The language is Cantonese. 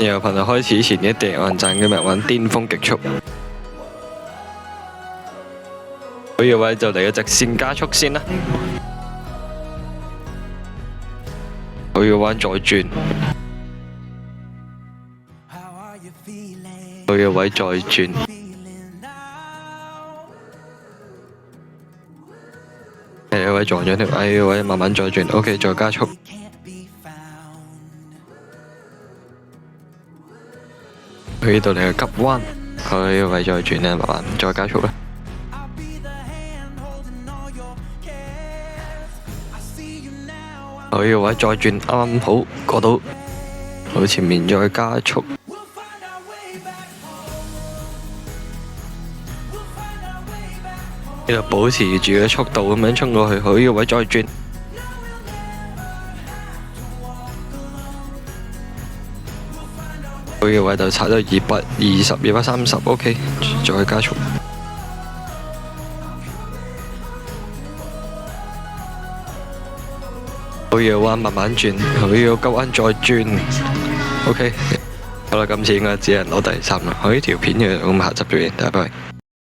然後頻道開始前一定要按讚嘅咪玩巔峰極速。呢個位就嚟個直線加速先啦。呢個彎再轉。呢個位再轉。呢個位撞咗條，呢個位慢慢再轉。OK， 再加速。去到嚟個急彎，佢呢個位再轉咧，慢慢再加速啦。佢呢個位再轉，啱啱好過到，好前面再加速。呢度保持住個速度咁樣衝過去，佢呢個位再轉。佢嘅位就踩到220、230 ，OK， 再加速。佢嘅彎慢慢轉，佢嘅急彎再轉 ，OK。好啦，今次應該只係攞第3啦。我呢條片就咁下集再見，拜拜。